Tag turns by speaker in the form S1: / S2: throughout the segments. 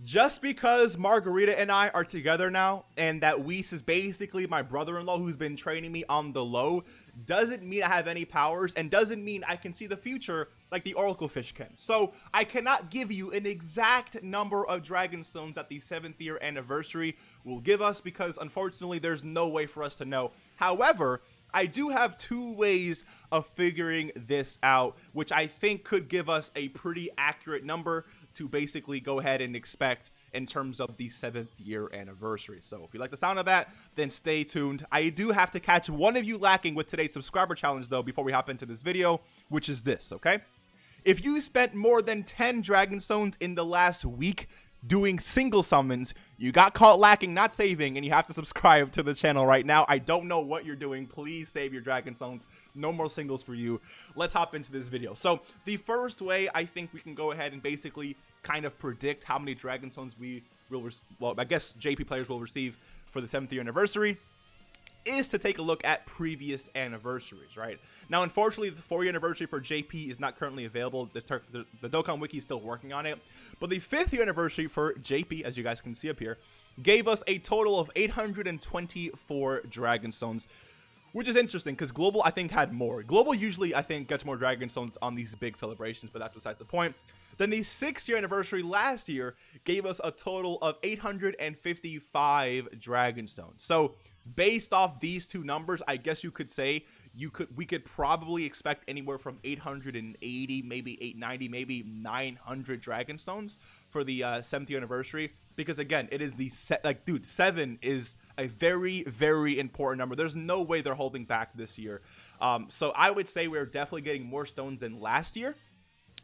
S1: Just because Margarita and I are together now, and that Whis is basically my brother-in-law who's been training me on the low, doesn't mean I have any powers, and doesn't mean I can see the future like the Oracle Fish can. So I cannot give you an exact number of Dragon Stones that the 7th year anniversary will give us, because unfortunately there's no way for us to know. However, I do have 2 ways of figuring this out, which I think could give us a pretty accurate number to basically go ahead and expect in terms of the 7th year anniversary. So if you like the sound of that, then stay tuned. I do have to catch one of you lacking with today's subscriber challenge though before we hop into this video, which is this, okay? If you spent more than 10 Dragon Stones in the last week doing single summons, you got caught lacking, not saving, and you have to subscribe to the channel right now. I don't know what you're doing. Please save your Dragon Stones. No more singles for you. Let's hop into this video. So the first way I think we can go ahead and basically kind of predict how many Dragon Stones we will, well, I guess JP players will receive for the 7th year anniversary, is to take a look at previous anniversaries, right? Now, unfortunately, the 4th year anniversary for JP is not currently available. The Dokkan Wiki is still working on it. But the 5th year anniversary for JP, as you guys can see up here, gave us a total of 824 Dragon Stones, which is interesting because Global, I think, had more. Global usually, I think, gets more Dragon Stones on these big celebrations, but that's besides the point. Then the 6th year anniversary last year gave us a total of 855 Dragon Stones. So based off these 2 numbers, I guess you could say we could probably expect anywhere from 880, maybe 890, maybe 900 Dragon Stones for the 7th year anniversary. Because again, it is the dude, 7 is a very, very important number. There's no way they're holding back this year. So I would say we're definitely getting more stones than last year.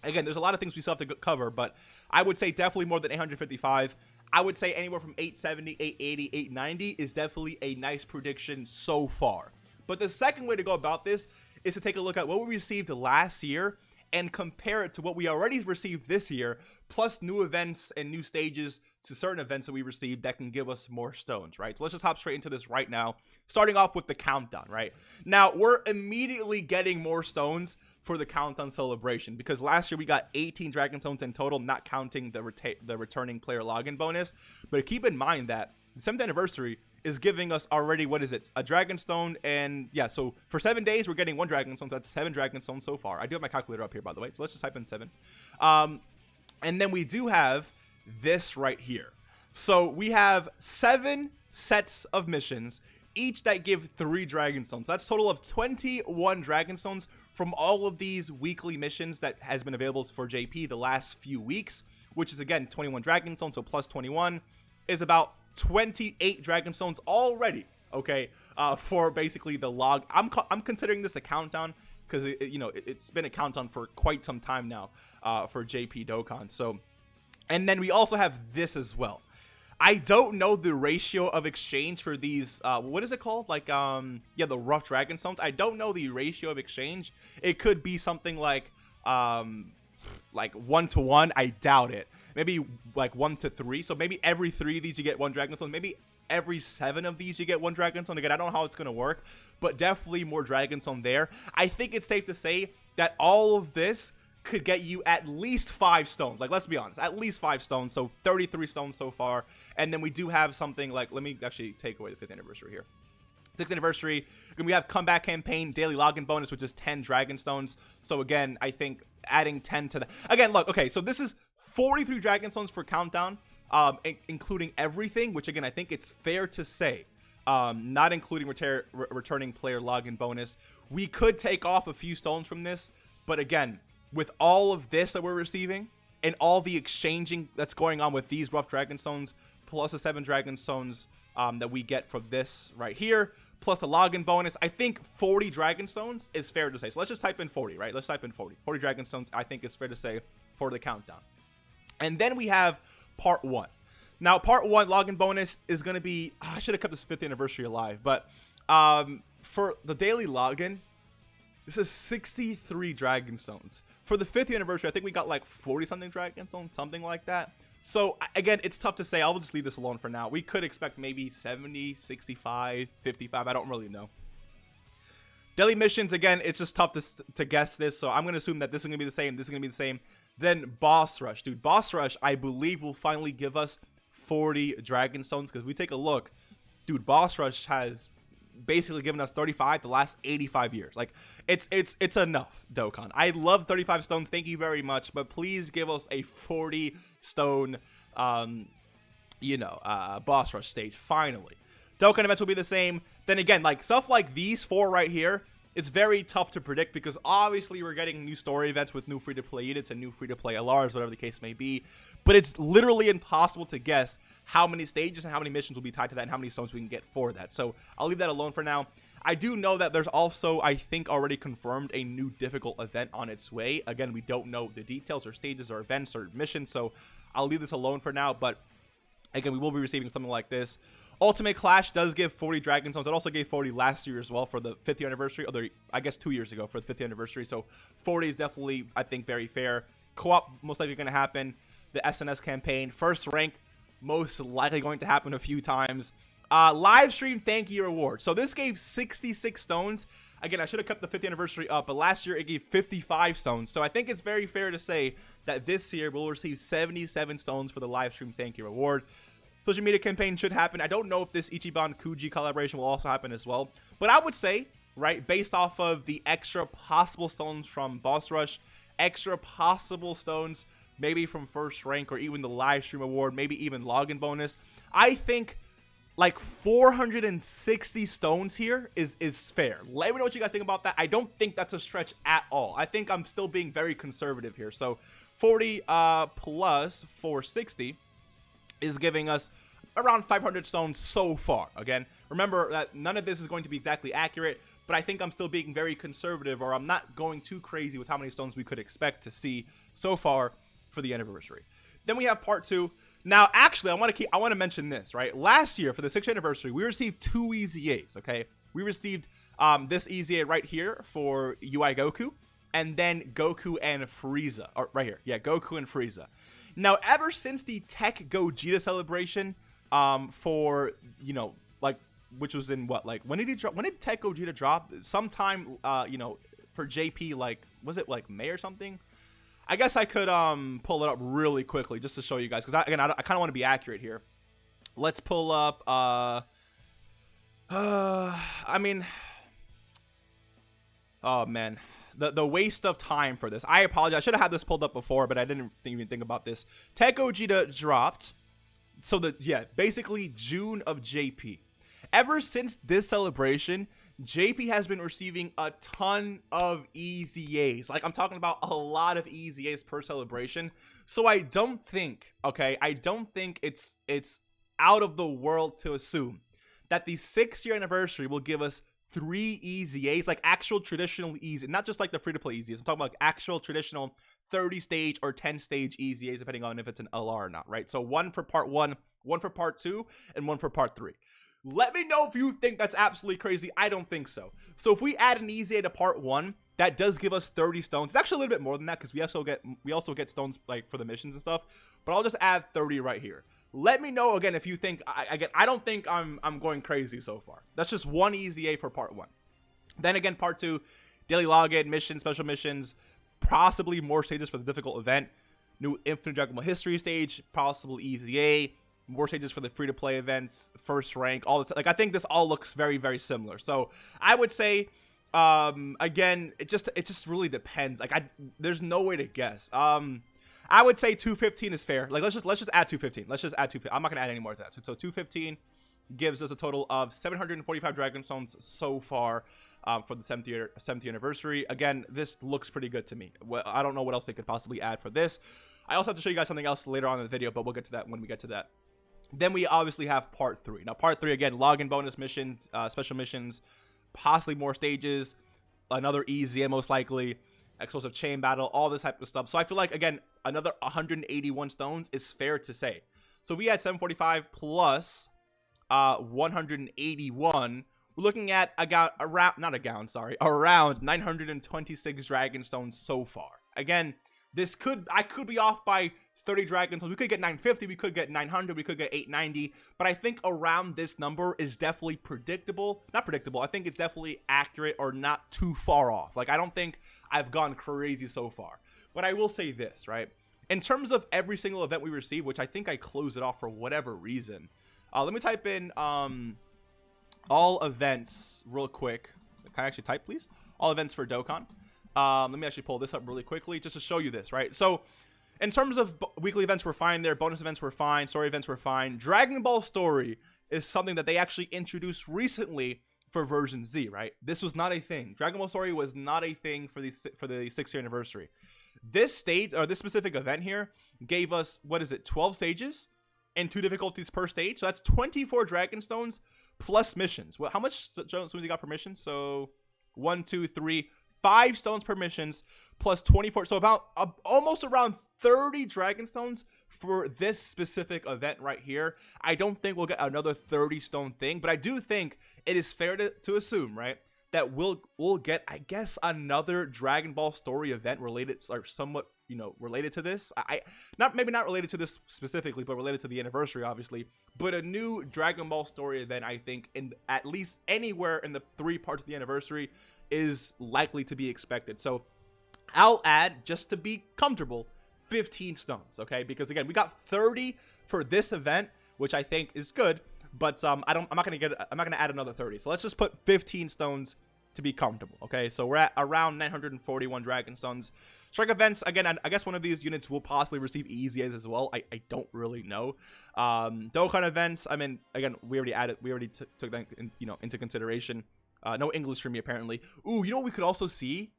S1: Again, there's a lot of things we still have to cover, but I would say definitely more than 855. I would say anywhere from 870, 880, 890 is definitely a nice prediction so far. But the second way to go about this is to take a look at what we received last year and compare it to what we already received this year, plus new events and new stages to certain events that we received that can give us more stones, right? So let's just hop straight into this right now, starting off with the countdown, right? Now, we're immediately getting more stones for the countdown celebration, because last year we got 18 Dragon Stones in total, not counting the returning player login bonus. But keep in mind that the 7th anniversary is giving us already, what is it, a Dragon Stone, and yeah, so for 7 days we're getting 1 Dragon Stone, so that's 7 Dragon Stones so far. I do have my calculator up here, by the way, so let's just type in 7. And then we do have this right here. So we have 7 sets of missions, each that give 3 Dragon Stones. That's a total of 21 Dragon Stones from all of these weekly missions that has been available for JP the last few weeks, which is again 21 Dragon Stones, so plus 21 is about 28 Dragon Stones already, okay, for basically the log. I'm considering this a countdown because it's been a countdown for quite some time now for JP Dokkan. So, and then we also have this as well. I don't know the ratio of exchange for these, what is it called? Like, yeah, the rough Dragon Stones. I don't know the ratio of exchange. It could be something like 1 to 1. I doubt it. Maybe like 1 to 3. So maybe every 3 of these you get 1 Dragon Stone. Maybe every 7 of these you get 1 Dragon Stone. Again, I don't know how it's going to work, but definitely more Dragon Stone there. I think it's safe to say that all of this could get you at least 5 stones. Like, let's be honest, at least 5 stones. So 33 stones so far. And then we do have something like, let me actually take away the 5th anniversary here. 6th anniversary, we have comeback campaign, daily login bonus, which is 10 Dragon Stones. So again, I think adding 10 to that. Again, look, okay, so this is 43 Dragon Stones for countdown, including everything, which again, I think it's fair to say, not including returning player login bonus. We could take off a few stones from this, but again, with all of this that we're receiving and all the exchanging that's going on with these rough Dragon Stones, plus the 7 Dragon Stones that we get from this right here, plus a login bonus, I think 40 Dragon Stones is fair to say. So let's just type in 40, right? Let's type in 40. 40 Dragon Stones, I think it's fair to say, for the countdown. And then we have part 1. Now, part 1 login bonus is going to be, I should have kept this 5th anniversary alive, but for the daily login, this is 63 Dragon Stones. For the 5th anniversary, I think we got like 40 something Dragon Stones, something like that. So again, it's tough to say. I'll just leave this alone for now. We could expect maybe 70, 65, 55. I don't really know. Daily missions, again, it's just tough to guess this. So I'm going to assume that this is going to be the same. This is going to be the same. Then Boss Rush, dude. Boss Rush, I believe, will finally give us 40 Dragon Stones, because we take a look, dude. Boss Rush has basically given us 35 the last 85 years. Like, it's enough, Dokkan. I love 35 stones, thank you very much, but please give us a 40 stone boss rush stage finally. Dokkan events will be the same. Then again, like stuff like these 4 right here, it's very tough to predict, because obviously we're getting new story events with new free-to-play units and new free-to-play LRs, whatever the case may be. But it's literally impossible to guess how many stages and how many missions will be tied to that and how many stones we can get for that. So I'll leave that alone for now. I do know that there's also, I think, already confirmed a new difficult event on its way. Again, we don't know the details or stages or events or missions, so I'll leave this alone for now. But again, we will be receiving something like this. Ultimate Clash does give 40 Dragon Stones. It also gave 40 last year as well for the 5th year anniversary. Although, I guess 2 years ago for the 5th year anniversary. So 40 is definitely, I think, very fair. Co-op most likely going to happen. The SNS campaign. First rank most likely going to happen a few times. Live stream thank you reward. So this gave 66 stones. Again, I should have kept the 5th anniversary up, but last year it gave 55 stones. So I think it's very fair to say that this year we'll receive 77 stones for the live stream thank you reward. Social media campaign should happen. I don't know if this Ichiban Kuji collaboration will also happen as well, but I would say, right, based off of the extra possible stones from Boss Rush, extra possible stones maybe from first rank or even the live stream award, maybe even login bonus, I think like 460 stones here is fair. Let me know what you guys think about that. I don't think that's a stretch at all. I think I'm still being very conservative here. So 40 plus 460 is giving us around 500 stones so far. Again, remember that none of this is going to be exactly accurate, but I think I'm still being very conservative, or I'm not going too crazy with how many stones we could expect to see so far for the anniversary. Then we have part 2. Now, actually, I want to mention this, right? Last year for the 6th anniversary, we received 2 EZAs, okay? We received this EZA right here for UI Goku, and then Goku and Frieza, or right here, yeah, Goku and Frieza. Now, ever since the Tech Gogeta celebration, for, you know, like, which was in what, like, when did he drop? When did Tech Gogeta drop? Sometime, you know, for JP, like, was it like May or something? I guess I could pull it up really quickly just to show you guys, because I kind of want to be accurate here. Let's pull up. I mean, oh man. The waste of time for this. I apologize. I should have had this pulled up before, but I didn't even think about this. Tech Gogeta dropped. So basically June of JP. Ever since this celebration, JP has been receiving a ton of EZAs. Like, I'm talking about a lot of EZAs per celebration. So I don't think, okay, it's out of the world to assume that the 6th year anniversary will give us 3 EZAs, like actual traditional EZAs, not just like the free-to-play EZAs. I'm talking about like actual traditional 30-stage or 10-stage EZAs, depending on if it's an LR or not, right? So 1 for part 1, 1 for part 2, and 1 for part 3. Let me know if you think that's absolutely crazy. I don't think so. So if we add an EZA to part 1, that does give us 30 stones. It's actually a little bit more than that, because we also get stones like for the missions and stuff. But I'll just add 30 right here. Let me know again if you think, I don't think I'm going crazy so far. That's just 1 EZA for part 1. Then again, part 2, daily login, missions, special missions, possibly more stages for the difficult event, new Infinite Dragon Ball History stage, possible EZA, more stages for the free-to-play events, first rank, all this. Like, I think this all looks very, very similar. So I would say, again, it just really depends. Like, there's no way to guess. I would say 215 is fair. Like, let's just add 215. Let's just add 215. I'm not gonna add any more to that. So 215 gives us a total of 745 Dragon Stones so far for the 7th year anniversary. Again, this looks pretty good to me. Well, I don't know what else they could possibly add for this. I also have to show you guys something else later on in the video, but we'll get to that when we get to that. Then we obviously have part 3. Now, part 3, again, login bonus missions, special missions, possibly more stages, another EZA most likely, explosive chain battle, all this type of stuff. So I feel like, again, another 181 stones is fair to say. So we had 745 plus 181. We're looking at around 926 Dragon Stones so far. Again, I could be off by 30 Dragon Stones. We could get 950, we could get 900, we could get 890, but I think around this number is definitely predictable. Not predictable, I think it's definitely accurate or not too far off. Like, I don't think I've gone crazy so far. But I will say this, right? In terms of every single event we receive, which I think I closed it off for whatever reason. Let me type in all events real quick. Can I actually type, please? All events for Dokkan. Let me actually pull this up really quickly just to show you this, right? So in terms of weekly events, we're fine there. Bonus events were fine. Story events were fine. Dragon Ball Story is something that they actually introduced recently for version Z, right? This was not a thing. Dragon Ball Story was not a thing for the 6th year anniversary. This stage, or this specific event here, gave us, what is it, 12 stages and 2 difficulties per stage. So that's 24 Dragon Stones plus missions. Well, how much stones we got per mission? So 1, 2, 3, 5 stones per missions plus 24. So about almost around 30 Dragon Stones for this specific event right here. I don't think we'll get another 30 stone thing, but I do think it is fair to assume, right, that we'll get, I guess, another Dragon Ball Story event related, or somewhat, you know, related to this. Maybe not related to this specifically, but related to the anniversary, obviously. But a new Dragon Ball Story event, I think, in at least anywhere in the 3 parts of the anniversary is likely to be expected. So I'll add, just to be comfortable, 15 stones, okay? Because again, we got 30 for this event, which I think is good. But I'm not gonna add another 30. So let's just put 15 stones to be comfortable. Okay, so we're at around 941 Dragon Stones. Strike events, again, I guess one of these units will possibly receive EZAs as well. I don't really know. Dokkan events, I mean, again, we already took that into consideration. No English for me apparently. Ooh, you know what we could also see?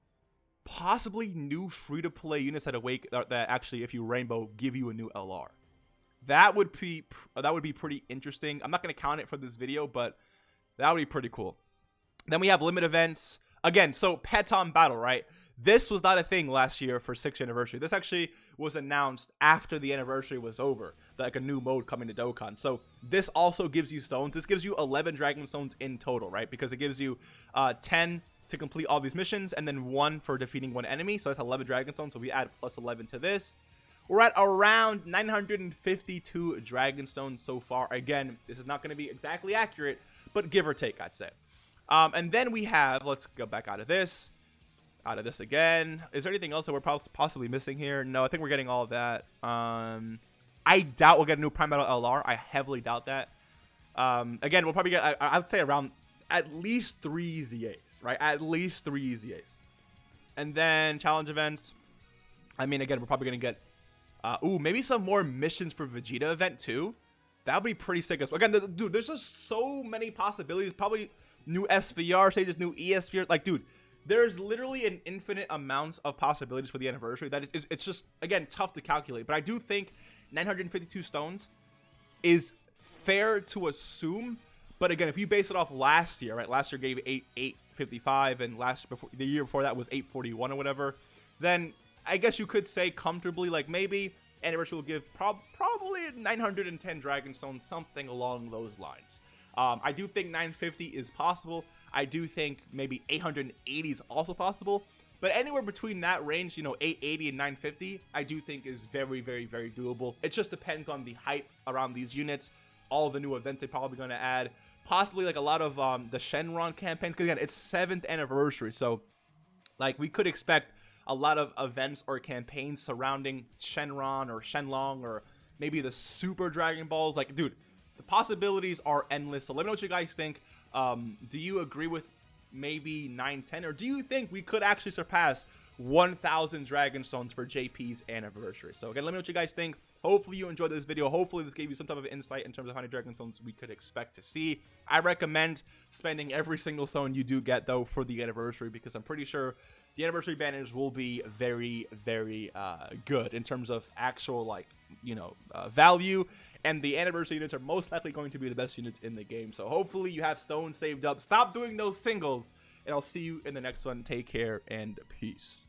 S1: Possibly new free-to-play units that actually, if you rainbow, give you a new LR. That would be pretty interesting. I'm not going to count it for this video, but that would be pretty cool. Then we have limit events. Again, so Peton Battle, right? This was not a thing last year for 6th anniversary. This actually was announced after the anniversary was over, like a new mode coming to Dokkan. So this also gives you stones. This gives you 11 Dragon Stones in total, right? Because it gives you 10 to complete all these missions, and then 1 for defeating 1 enemy. So that's 11 Dragon Stones. So we add plus 11 to this. We're at around 952 Dragon Stones so far. Again, this is not going to be exactly accurate, but give or take, I'd say. And then we have, let's go back out of this again. Is there anything else that we're possibly missing here? No, I think we're getting all of that. I doubt we'll get a new Prime Metal LR. I heavily doubt that. Again, we'll probably get, I would say, around at least 3 EZAs, right? At least 3 EZAs. And then challenge events. I mean, again, we're probably going to get maybe some more missions for Vegeta event too. That would be pretty sick as well. Again, dude, there's just so many possibilities. Probably new SVR stages, new ESVR. Like, dude, there's literally an infinite amount of possibilities for the anniversary. It's just, again, tough to calculate. But I do think 952 stones is fair to assume. But again, if you base it off last year, right? Last year gave 855, and the year before that was 841 or whatever. Then I guess you could say comfortably, like, maybe anniversary will give probably 910 Dragon Stones, something along those lines. I do think 950 is possible. I do think maybe 880 is also possible. But anywhere between that range, 880 and 950, I do think is very, very, very doable. It just depends on the hype around these units, all the new events they're probably going to add, possibly like a lot of the Shenron campaigns. Because again, it's 7th anniversary, so like we could expect a lot of events or campaigns surrounding Shenron or Shenlong, or maybe the Super Dragon Balls. Like, dude, the possibilities are endless. So let me know what you guys think. Do you agree with maybe 910, or do you think we could actually surpass 1,000 Dragon Stones for JP's anniversary? So again, let me know what you guys think. Hopefully you enjoyed this video. Hopefully this gave you some type of insight in terms of how many Dragon Stones we could expect to see. I recommend spending every single stone you do get, though, for the anniversary, because I'm pretty sure the anniversary banners will be very, very good in terms of actual, like, value. And the anniversary units are most likely going to be the best units in the game. So hopefully you have stones saved up. Stop doing those singles, and I'll see you in the next one. Take care and peace.